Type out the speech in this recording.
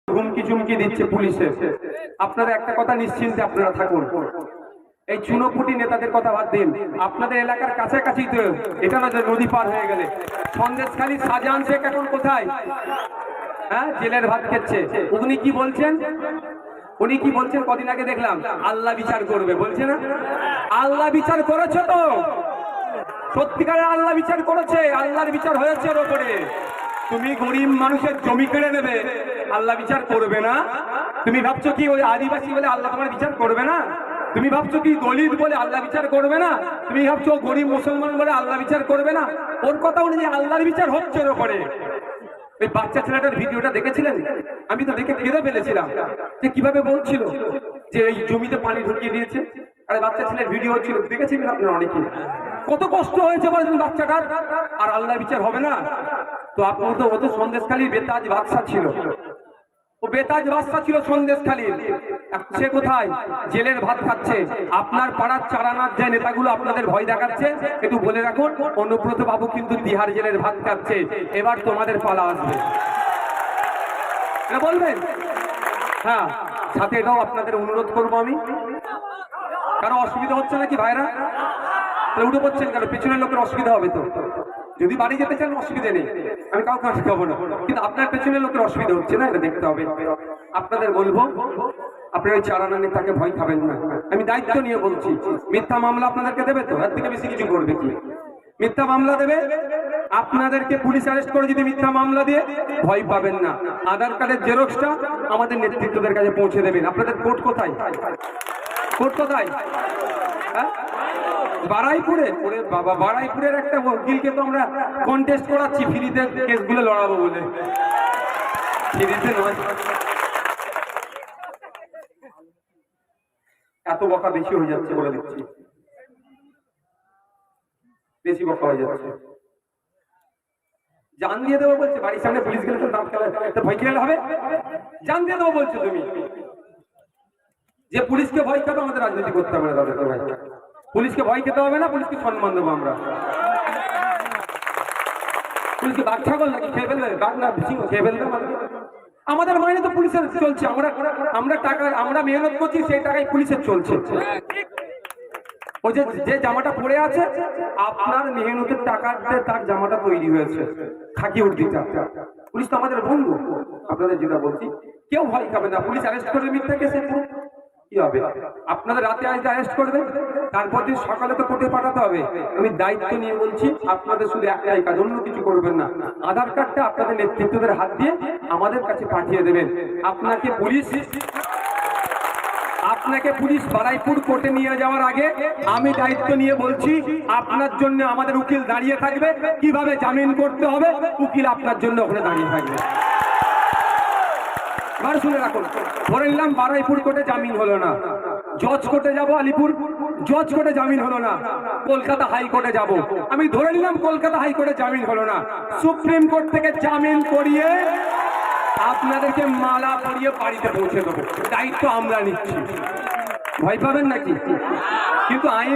হুমকি চুমকি দিচ্ছে পুলিশের। আপনারা একটা কথা নিশ্চিন্তে আপনারা থাকুন, এই চুনোপুটি নেতাদের কথা বাদ দিন। আপনাদের এলাকার কাছাকাছি তো, এটা না যে নদী পার হয়ে গেলে। সন্দেশখালী শাহজাহান শেখ এখন কোথায়? হ্যাঁ, জেলের ভাত খেচ্ছে। উনি কি বলছেন? উনি কি বলছেন? কদিন আগে দেখলাম আল্লাহ বিচার করবে বলছে না? আল্লাহ বিচার করেছে তো, সত্যিকারের আল্লাহ বিচার করেছে, আল্লাহর বিচার হয়েছে ওর ওপরে। তুমি গরিব মানুষের জমি কেড়ে নেবে, আল্লাহ বিচার করবে না? তুমি ভাবছো কি ওই আদিবাসী বলে আল্লাহ তোমার বিচার করবে না? তুমি ভাবছো কি দলিত বলে আল্লাহ বিচার করবে না? তুমি ভাবছো গরিব মুসলমান বলে আল্লাহ বিচার করবে না? ওর কথা অনুযায়ী আল্লাহর বিচার হচ্ছে ওর ওপরে। ওই বাচ্চা ছেলেটার ভিডিওটা দেখেছিলেন? আমি তো দেখে কেঁদে ফেলেছিলাম যে কিভাবে বলছিল যে এই জমিতে পানি ঢুকিয়ে দিয়েছে। আরে বাচ্চা ছেলের ভিডিও ছিল, দেখেছিলেন আপনারা অনেকে? কত কষ্ট হয়েছে বলেন বাচ্চাটার, আর আল্লাহ বিচার হবে না? তো আপনার তো ও তো সন্দেশখালীর বেতাজ বাদশা ছিল, ও বেতাজ বাদশা ছিল সন্দেশখালীর। সে কোথায়? জেলের ভাত খাচ্ছে। আপনার পাড়ার চারানার যে নেতাগুলো আপনাদের ভয় দেখাচ্ছে, একটু বলে রাখুন অনুব্রত বাবু কিন্তু তিহার জেলের ভাত খাচ্ছে। এবার তোমাদের পালা আসবে, এটা বলবেন? হ্যাঁ, সাথে এটাও আপনাদের অনুরোধ করবো আমি, কারো অসুবিধা হচ্ছে নাকি ভাইরা? উঠে পড়ছেন কেন? পেছনের লোকের অসুবিধা হবে তো। যদি বাড়ি যেতে চান অসুবিধা নেই, আমি কাউকে আটকাবো না, কিন্তু আপনার পেছনের লোকের অসুবিধা হচ্ছে না, এটা দেখতে হবে। আপনাদের বলবো, আপনারা ওই চারানা নেতাকে ভয় খাবেন না। আমি দায়িত্ব নিয়ে বলছি, মিথ্যা মামলা আপনাদেরকে দেবে তো, এর থেকে বেশি কিছু করবে কি? মিথ্যা মামলা দেবে, আপনাদেরকে পুলিশ অ্যারেস্ট করে যদি মিথ্যা মামলা দিয়ে, ভয় পাবেন না। আধার কার্ডের জেরক্সটা আমাদের নেতৃত্বদের কাছে পৌঁছে দেবেন। আপনাদের কোর্ট কোথায়? কোর্ট কোথায়? হ্যাঁ, বারাইপুরে। ওরে বাবা, বারাইপুরের একটা উকিলকে তো আমরা কন্টেস্ট করাচ্ছি ফ্রিতে কেসগুলো লড়াবো বলে। ফ্রিতে নয়, এত বকা বেশি হয়ে যাচ্ছে বলে দিচ্ছি, বেশি বকা হয়ে যাচ্ছে। জান দিয়ে দেবো বলছে, বাড়ির সামনে পুলিশ গেলে তো দাঁত খেলা, ভয় খেলে হবে? জান দিয়ে দেবো বলছো তুমি। যে পুলিশকে ভয় খাবে আমাদের রাজনীতি করতে হবে না দাদা ভাই। পুলিশকে ভয় খেতে হবে না, পুলিশকে সম্মান দেবো আমরা। পুলিশকে বাঘ ছাগল নাকি খেয়ে ফেলবে? বাঘ না খেয়ে ফেলবে? আমাদের মাইনে তো পুলিশের চলছে, আমরা টাকা, আমরা মেহনত করছি, সেই টাকায় পুলিশের চলছে। ওই যে জামাটা পরে আছে, আপনার মেহনতের টাকাতে তার জামাটা তৈরি হয়েছে, খাকি উর্দিটা। পুলিশ তো আমাদের বন্ধু। আপনাদের যেটা বলছি, কেউ ভয় খাবে না। পুলিশ অ্যারেস্ট করবে মিথ্যা কেসে, কি হবে? আপনাদের রাতে আজকে অ্যারেস্ট করবে, তারপর দিন সকালে তো কোর্টে পাঠাতে হবে। আমি দায়িত্ব নিয়ে বলছি, আপনাদের শুধু একটাই কাজ, অন্য কিছু করবেন না। আধার কার্ডটা আপনাদের নেতৃত্বদের হাত দিয়ে আমাদের কাছে পাঠিয়ে দেবেন। আপনাকে পুলিশ বারাইপুর কোর্টে নিয়ে যাওয়ার আগে আমি দায়িত্ব নিয়ে বলছি, আপনার জন্য আমাদের উকিল দাঁড়িয়ে থাকবে। কিভাবে জামিন করতে হবে, উকিল আপনার জন্য ওখানে দাঁড়িয়ে থাকবে। শুনে রাখুন, ধরে নিলাম বারাইপুর কোর্টে জামিন হলো না, জজ কোর্টে যাবো আলিপুর, জজ কোর্টে জামিন হলো না, কলকাতা হাইকোর্টে যাব। আমি ধরে নিলাম কলকাতা হাইকোর্টে জামিন হলো না, সুপ্রিম কোর্ট থেকে জামিন করিয়ে আপনাদেরকে মালা পরিয়ে বাড়িতে পৌঁছে দেবো। দায়িত্ব আমরা নিচ্ছি, ভয় পাবেন নাকি? কিন্তু আইন